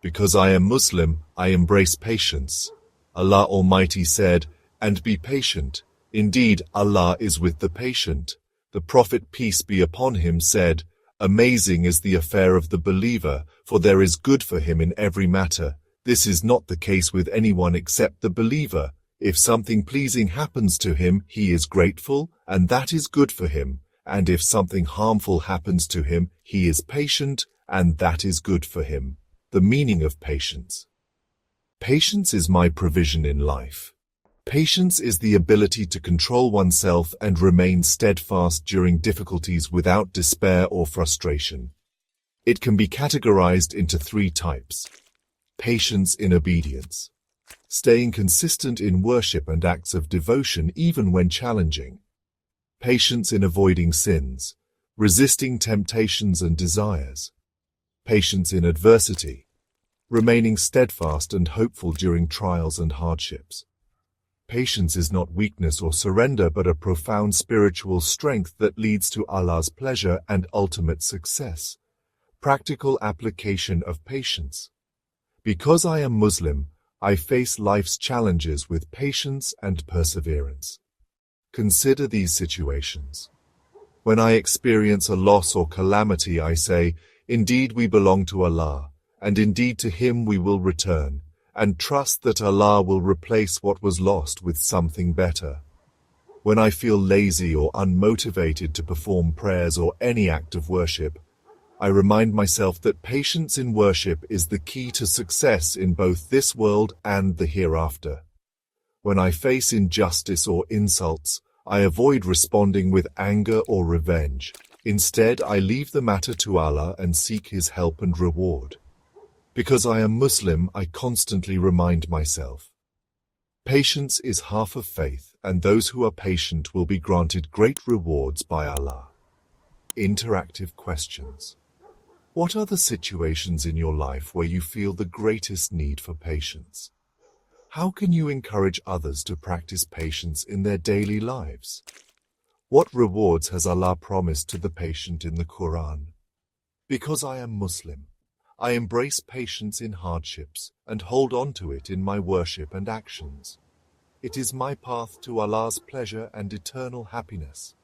Because I am Muslim, I embrace patience. Allah Almighty said, "And be patient. Indeed, Allah is with the patient." The Prophet, peace be upon him, said, "Amazing is the affair of the believer, for there is good for him in every matter. This is not the case with anyone except the believer. If something pleasing happens to him, he is grateful, and that is good for him. And if something harmful happens to him, he is patient, and that is good for him." The meaning of patience. Patience is my provision in life. Patience is the ability to control oneself and remain steadfast during difficulties without despair or frustration. It can be categorized into three types. Patience in obedience. Staying consistent in worship and acts of devotion even when challenging. Patience in avoiding sins, resisting temptations and desires. Patience in adversity, remaining steadfast and hopeful during trials and hardships. Patience is not weakness or surrender but a profound spiritual strength that leads to Allah's pleasure and ultimate success. Practical application of patience. Because I am Muslim, I face life's challenges with patience and perseverance. Consider these situations. When I experience a loss or calamity, I say, "Indeed we belong to Allah, and indeed to Him we will return," and trust that Allah will replace what was lost with something better. When I feel lazy or unmotivated to perform prayers or any act of worship, I remind myself that patience in worship is the key to success in both this world and the hereafter. When I face injustice or insults, I avoid responding with anger or revenge. Instead, I leave the matter to Allah and seek His help and reward. Because I am Muslim, I constantly remind myself, patience is half of faith, and those who are patient will be granted great rewards by Allah. Interactive questions. What are the situations in your life where you feel the greatest need for patience? How can you encourage others to practice patience in their daily lives? What rewards has Allah promised to the patient in the Quran? Because I am Muslim, I embrace patience in hardships and hold on to it in my worship and actions. It is my path to Allah's pleasure and eternal happiness.